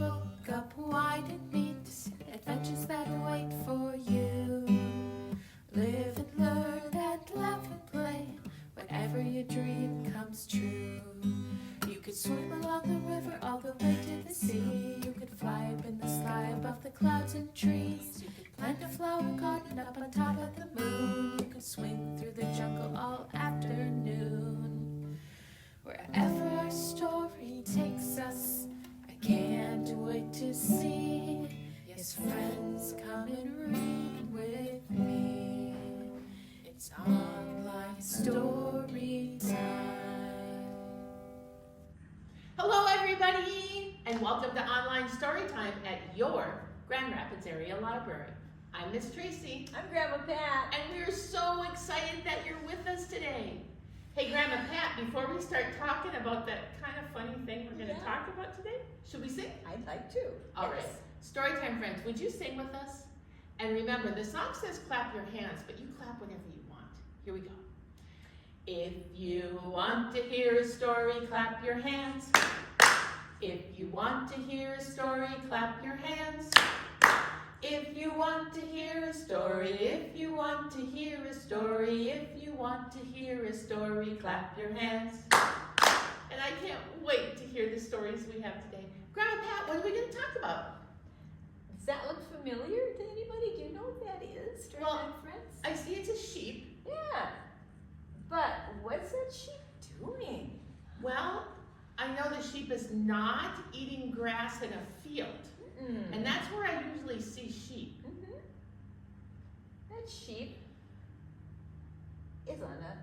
book up wide and meet adventures that wait for you. Live and learn and laugh and play whenever your dream comes true. You could swim along the river all the way to the sea. You could fly up in the sky above the clouds and trees. You could plant a flower garden up on top of the moon. You could swing through the jungle all afternoon. Wherever our story takes us, I can't wait to see. Yes, friends, come and read with me. It's online story time. Hello everybody, and welcome to Online Storytime at your Grand Rapids Area Library. I'm Miss Tracy. I'm Grandma Pat. And we're so excited that you're with us today. Hey Grandma Pat, before we start talking about that kind of funny thing we're going to talk about today, should we sing? I'd like to. All right. Storytime friends, would you sing with us? And remember, the song says clap your hands, but you clap whatever you want. Here we go. If you want to hear a story, clap your hands. If you want to hear a story, clap your hands. If you want to hear a story, if you want to hear a story, if you want to hear a story, clap your hands. And I can't wait to hear the stories we have today. Grandma Pat, what are we going to talk about? Does that look familiar to anybody? Do you know what that is, Storytime friends? I see it's a sheep. Yeah. But what's that sheep doing? Well, I know the sheep is not eating grass in a field. And that's where I usually see sheep. That sheep is on a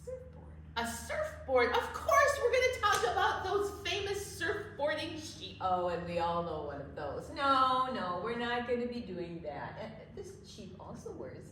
surfboard. A surfboard? Of course we're going to talk about those famous surfboarding sheep. Oh, and we all know one of those. No, we're not going to be doing that. And this sheep also wears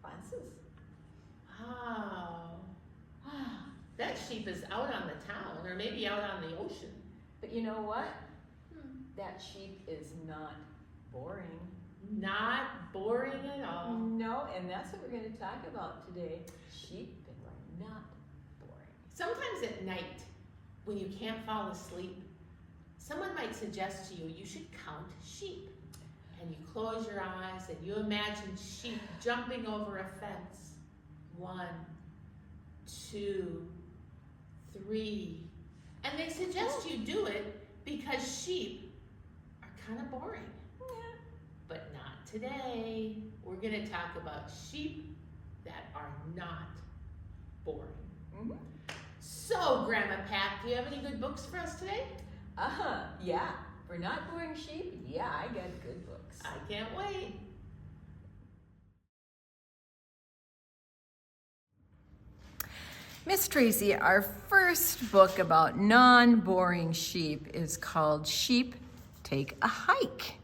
glasses. Wow. That sheep is out on the town, or maybe out on the ocean. But you know what? That sheep is not boring. Not boring at all. No, and that's what we're going to talk about today. Sheep are not boring. Sometimes at night, when you can't fall asleep, someone might suggest to you, you should count sheep. And you close your eyes and you imagine sheep jumping over a fence. 1, 2, 3. And they suggest you do it because sheep are kind of boring. Yeah. But not today. We're going to talk about sheep that are not boring. So, Grandma Pat, do you have any good books for us today? Yeah. For not boring sheep, yeah, I got good books. I can't wait. Miss Tracy, our first book about non-boring sheep is called Sheep Take a Hike.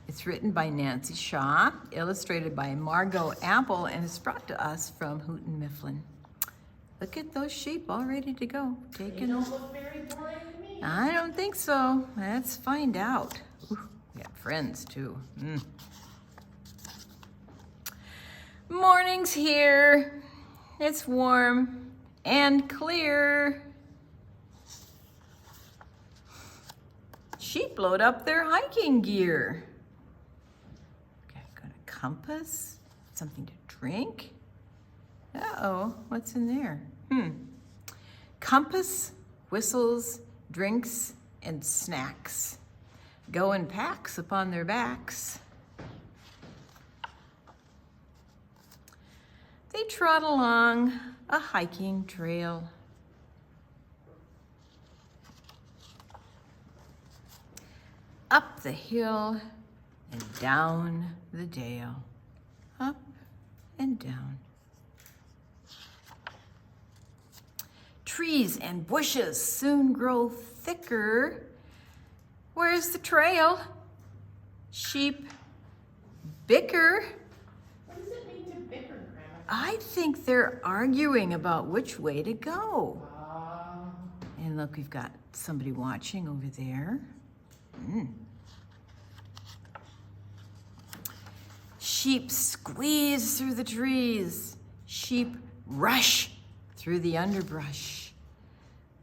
It's written by Nancy Shaw, illustrated by Margot Apple, and it's brought to us from Houghton Mifflin. Look at those sheep all ready to go. They don't look very boring to me. I don't think so. Let's find out. Ooh, we got friends too. Morning's here. It's warm and clear. Sheep load up their hiking gear. Okay, got a compass, something to drink. Uh-oh, what's in there? Compass, whistles, drinks, and snacks. Go in packs upon their backs. They trot along a hiking trail. Up the hill and down the dale. Up and down. Trees and bushes soon grow thicker. Where's the trail? Sheep bicker. What does it mean to bicker, Grandma? I think they're arguing about which way to go. And look, we've got somebody watching over there. Sheep squeeze through the trees. Sheep rush through the underbrush.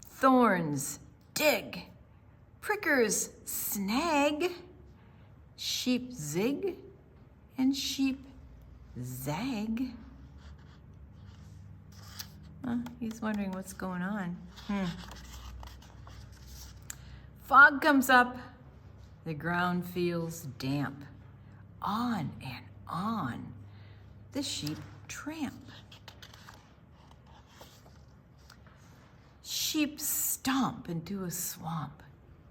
Thorns dig, Prickers snag, sheep zig, and sheep zag. He's wondering what's going on. Fog comes up, the ground feels damp. On and on, the sheep tramp. Sheep stomp into a swamp.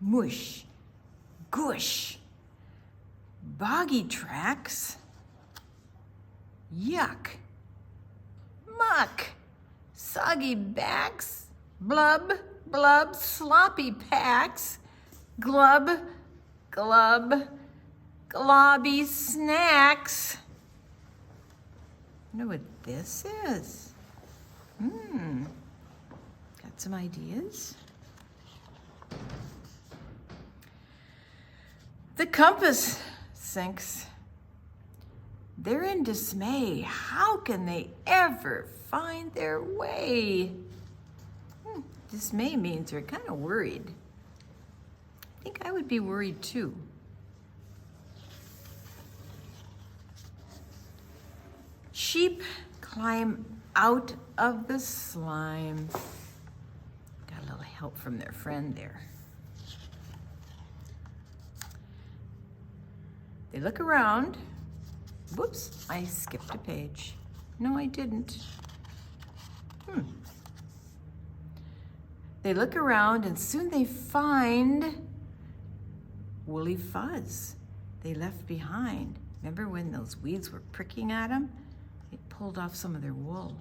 Mush, gush, boggy tracks. Yuck, muck, soggy backs, blub, blub, sloppy packs, glub, glub, globby snacks. I know what this is. Got some ideas? The compass sinks. They're in dismay. How can they ever find their way? Dismay means they're kind of worried. I think I would be worried too. Sheep climb out of the slime. Got a little help from their friend there. They look around. Whoops, I skipped a page. No, I didn't. They look around and soon they find woolly fuzz they left behind. Remember when those weeds were pricking at them? They pulled off some of their wool.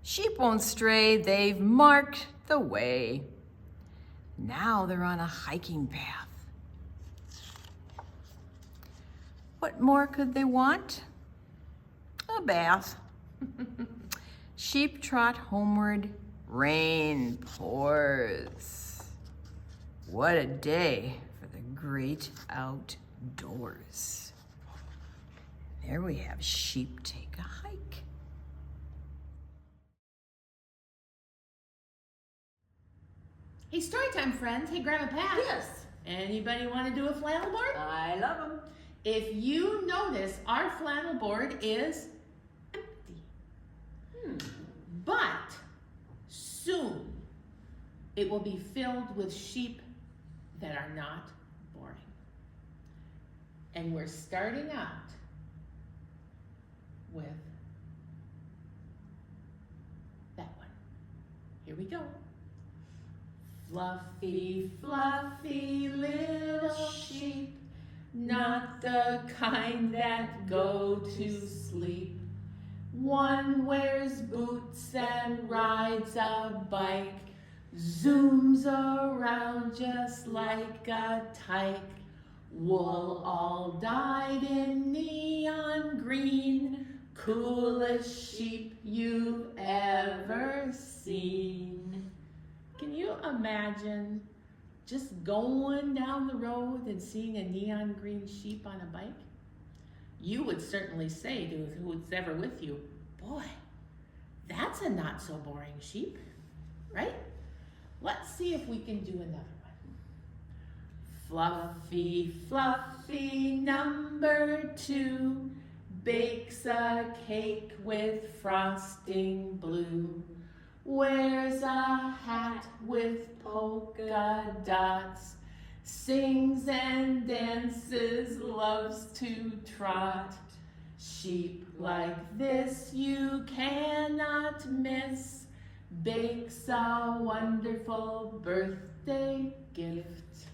Sheep won't stray, they've marked the way. Now they're on a hiking path. What more could they want? A bath. Sheep trot homeward, rain pours. What a day for the great outdoors. There we have sheep take a hike. Hey, Storytime friends. Hey, Grandma Pat. Yes. Anybody want to do a flannel board? I love them. If you notice, our flannel board is empty. But soon it will be filled with sheep that are not boring. And we're starting out with that one. Here we go. Fluffy, fluffy little sheep, not the kind that go to sleep. One wears boots and rides a bike, zooms around just like a tyke. Wool all dyed in neon green, coolest sheep you've ever seen. Can you imagine just going down the road and seeing a neon green sheep on a bike? You would certainly say to who's ever with you, boy, that's a not so boring sheep, right? Let's see if we can do another one. Fluffy, fluffy number 2 bakes a cake with frosting blue. Wears a hat with polka dots, sings and dances, loves to trot. Sheep like this you cannot miss, bakes a wonderful birthday gift.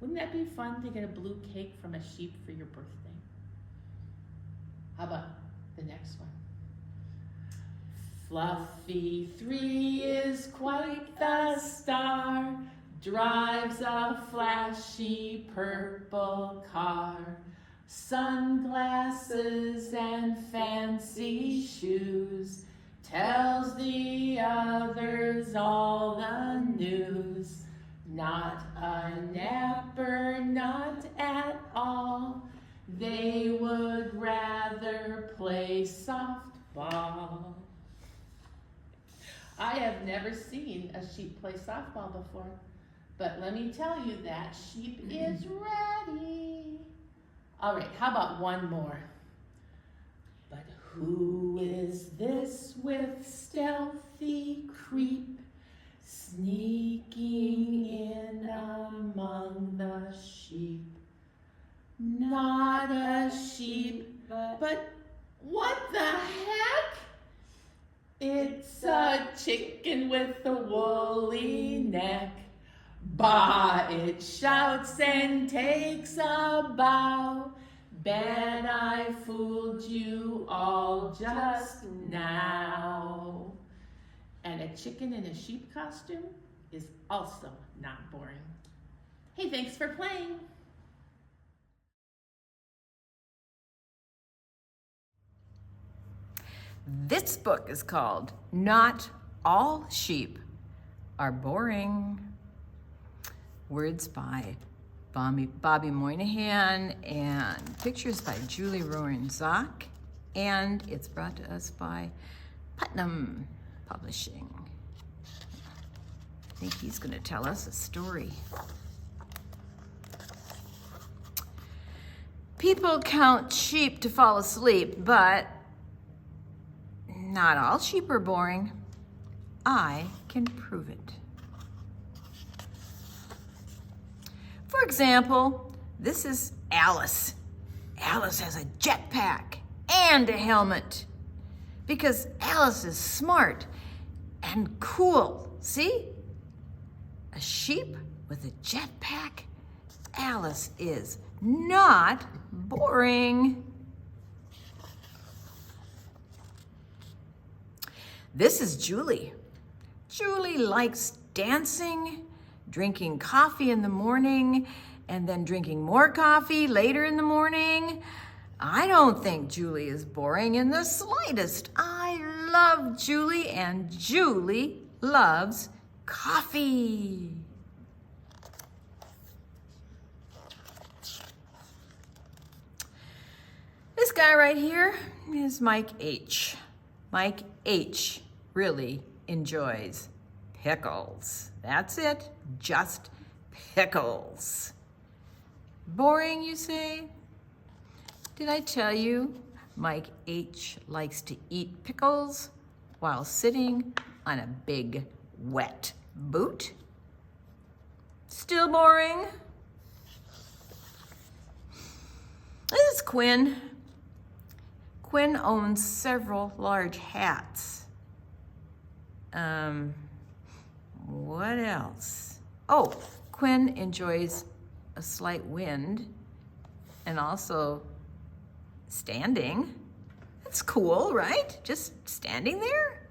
Wouldn't that be fun to get a blue cake from a sheep for your birthday? How about the next one? Fluffy 3 is quite the star, drives a flashy purple car, sunglasses and fancy shoes, tells the others all the news. Not a napper, not at all, they would rather play softball. I have never seen a sheep play softball before, but let me tell you, that sheep is ready. All right, how about one more? But who is this with stealthy creep, sneaking in among the sheep? Not a sheep, but what the heck? It's a chicken with a woolly neck. Bah, it shouts and takes a bow. Bet I fooled you all just now. And a chicken in a sheep costume is also not boring. Hey, thanks for playing. This book is called Not All Sheep Are Boring. Words by Bobby Moynihan and pictures by Julie Rowan-Zach. And it's brought to us by Putnam Publishing. I think he's going to tell us a story. People count sheep to fall asleep, but not all sheep are boring. I can prove it. For example, this is Alice. Alice has a jetpack and a helmet because Alice is smart and cool. See? A sheep with a jetpack. Alice is not boring. This is Julie. Julie likes dancing, drinking coffee in the morning, and then drinking more coffee later in the morning. I don't think Julie is boring in the slightest. I love Julie, and Julie loves coffee. This guy right here is Mike H. Mike H. really enjoys pickles. That's it, just pickles. Boring, you say? Did I tell you Mike H. likes to eat pickles while sitting on a big wet boot? Still boring? This is Quinn. Quinn owns several large hats. What else? Oh, Quinn enjoys a slight wind and also standing. That's cool, right? Just standing there?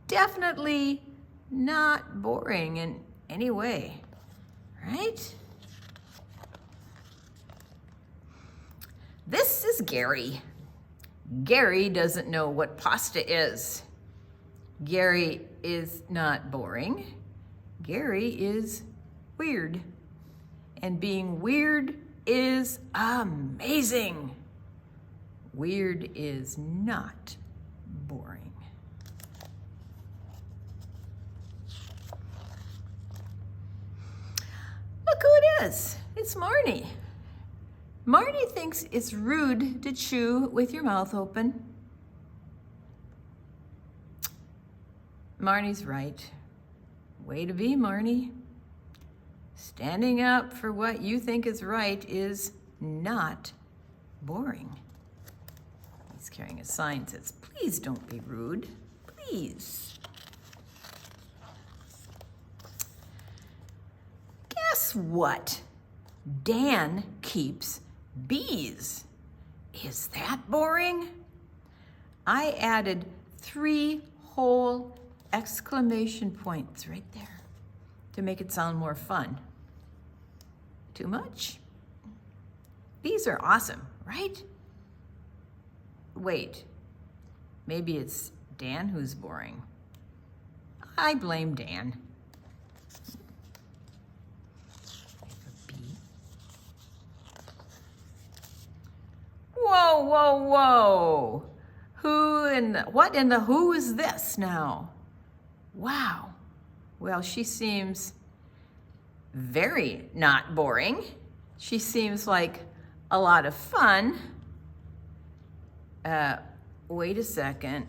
Definitely not boring in any way, right? This is Gary. Gary doesn't know what pasta is. Gary is not boring. Gary is weird. And being weird is amazing. Weird is not boring. Look who it is. It's Marnie. Marnie thinks it's rude to chew with your mouth open. Marnie's right. Way to be, Marnie. Standing up for what you think is right is not boring. He's carrying a sign that says, please don't be rude. Please. Guess what? Dan keeps bees. Is that boring? I added 3 whole exclamation points right there to make it sound more fun. Too much? Bees are awesome, right? Wait, maybe it's Dan who's boring. I blame Dan. Whoa, whoa, whoa. What in the who is this now? Wow. Well, she seems very not boring. She seems like a lot of fun. Wait a second.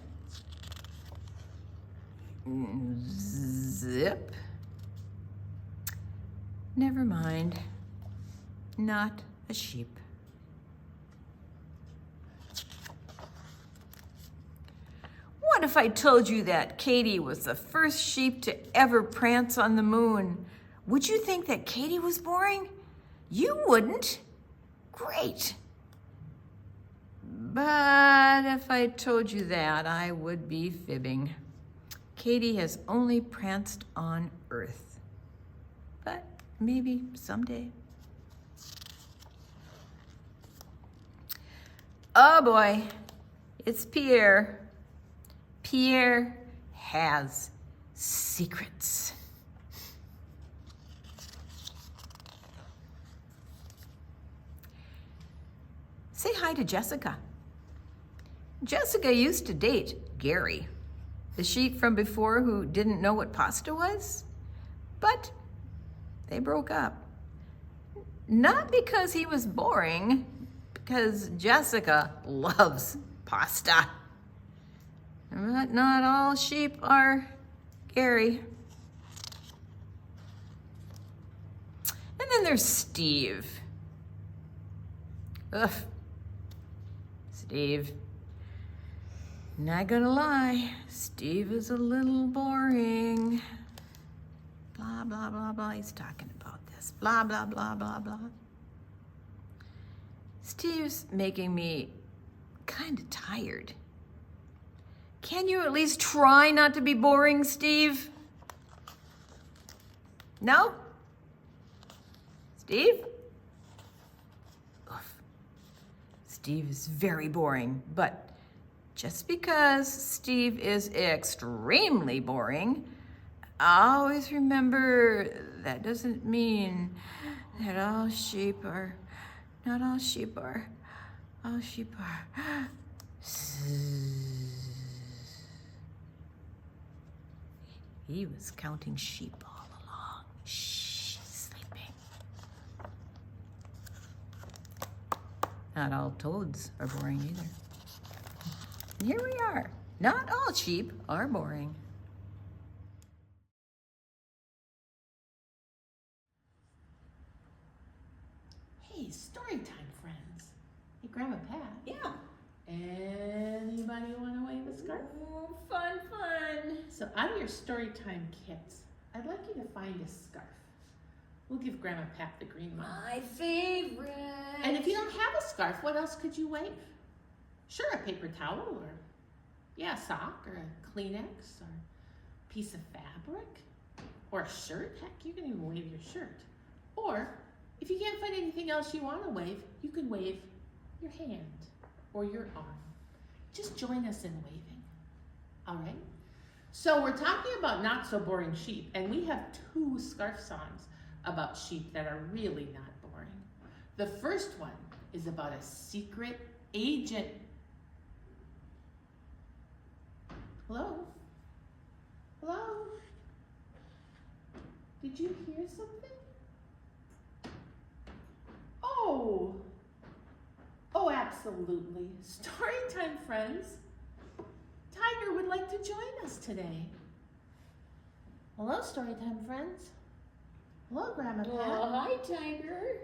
Zip. Never mind. Not a sheep. What if I told you that Katie was the first sheep to ever prance on the moon? Would you think that Katie was boring? You wouldn't. Great. But if I told you that, I would be fibbing. Katie has only pranced on Earth. But maybe someday. Oh boy, it's Pierre. Pierre has secrets. Say hi to Jessica. Jessica used to date Gary, the sheep from before who didn't know what pasta was, but they broke up. Not because he was boring, because Jessica loves pasta. But not all sheep are Gary. And then there's Steve. Ugh. Steve. Not gonna lie, Steve is a little boring. Blah, blah, blah, blah. He's talking about this. Blah, blah, blah, blah, blah. Steve's making me kind of tired. Can you at least try not to be boring, Steve? No? Steve? Oof. Steve is very boring, but just because Steve is extremely boring, always remember that doesn't mean that all sheep are, not all sheep are, all sheep are. He was counting sheep all along. Shh, he's sleeping. Not all toads are boring either. And here we are. Not all sheep are boring. Hey, story time, friends. Hey, Grandma Pat. Yeah. Anybody want to wave a scarf? Ooh, fun, fun. So out of your Storytime kits, I'd like you to find a scarf. We'll give Grandma Pat the green one. My favorite. And if you don't have a scarf, what else could you wave? Sure, a paper towel or, yeah, a sock or a Kleenex or a piece of fabric or a shirt. Heck, you can even wave your shirt. Or if you can't find anything else you want to wave, you can wave your hand or your arm. Just join us in waving, all right? So we're talking about not so boring sheep, and we have 2 scarf songs about sheep that are really not boring. The first one is about a secret agent. Hello? Hello? Did you hear something? Oh! Oh, absolutely. Storytime friends. Tiger would like to join us today. Hello, Storytime friends. Hello, Grandma Pat. Oh, hi, Tiger.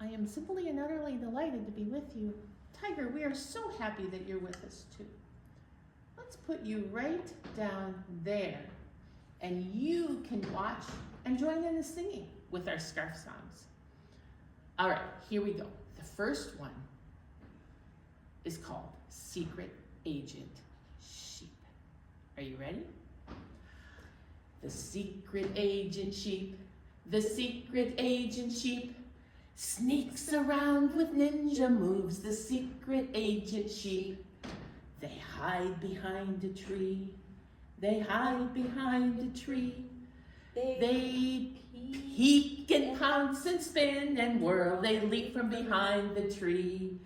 I am simply and utterly delighted to be with you. Tiger, we are so happy that you're with us too. Let's put you right down there, and you can watch and join in the singing with our scarf songs. All right, here we go. The first one is called Secret Agent Sheep. Are you ready? The secret agent sheep, the secret agent sheep, sneaks around with ninja moves, the secret agent sheep. They hide behind a tree, they hide behind a tree. They peek and pounce and spin and whirl, they leap from behind the tree.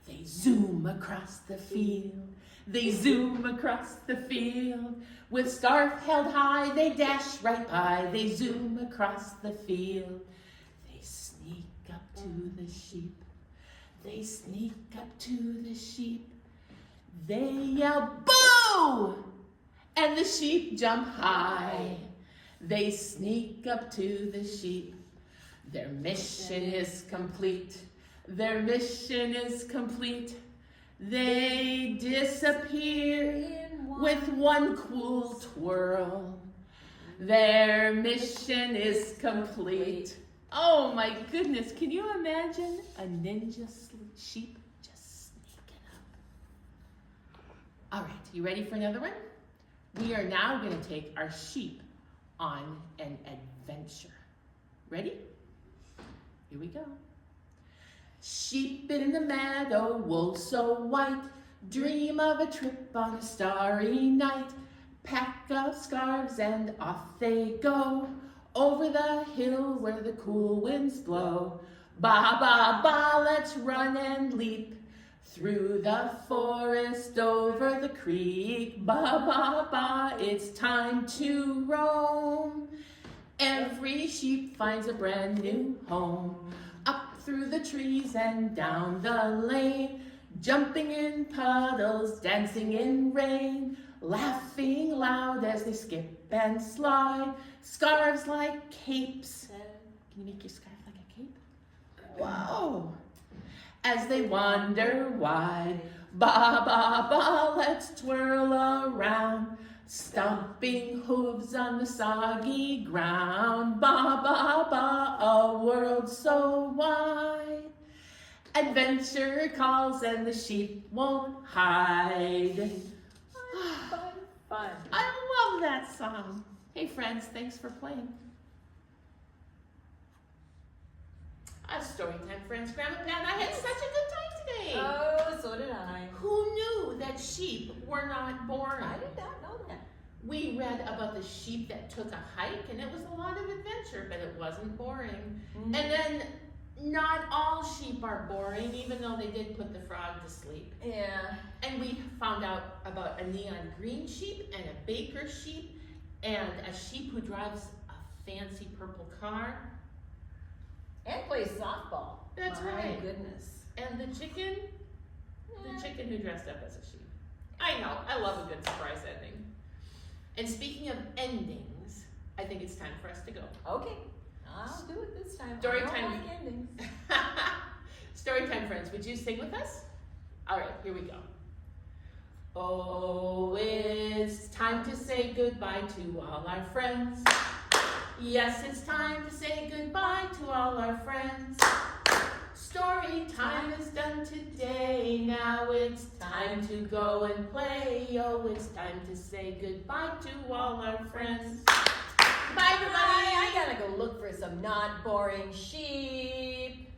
They zoom across the field, They zoom across the field. With scarf held high, they dash right by. They zoom across the field. They sneak up to the sheep. They sneak up to the sheep. They yell, boo! And the sheep jump high. They sneak up to the sheep. Their mission is complete. Their mission is complete. They disappear with one cool twirl. Their mission is complete. Oh my goodness, can you imagine a ninja sheep just sneaking up? All right, you ready for another one? We are now going to take our sheep on an adventure. Ready? Here we go. Sheep in the meadow, wool so white, dream of a trip on a starry night. Pack up scarves and off they go, over the hill where the cool winds blow. Ba, ba, ba, let's run and leap, through the forest, over the creek. Ba, ba, ba, it's time to roam. Every sheep finds a brand new home, up through the trees and down the lane, jumping in puddles, dancing in rain, laughing loud as they skip and slide, scarves like capes. Can you make your scarf like a cape? Whoa! As they wander wide, ba, ba, ba, let's twirl around, stomping hooves on the soggy ground. Ba, ba, ba, a world so wide. Adventure calls and the sheep won't hide. Fun, fun. I love that song. Hey friends, thanks for playing. Storytime friends, Grandma Pat and I had such a good time today. Oh, so did I. Who knew that sheep were not boring? I did not know that. We read about the sheep that took a hike, and it was a lot of adventure, but it wasn't boring. Mm-hmm. And then not all sheep are boring, even though they did put the frog to sleep. Yeah. And we found out about a neon green sheep and a baker sheep and a sheep who drives a fancy purple car. And plays softball. That's My right. goodness. And the chicken who dressed up as a sheep. I know, I love a good surprise ending. And speaking of endings, I think it's time for us to go. Okay. I'll do it this time. Story I don't time. like endings. Storytime friends, would you sing with us? All right, here we go. Oh, it's time to say goodbye to all our friends. Yes, it's time to say goodbye to all our friends. Story time is done today. Now it's time to go and play. Oh, it's time to say goodbye to all our friends. Bye, everybody. I gotta go look for some not boring sheep.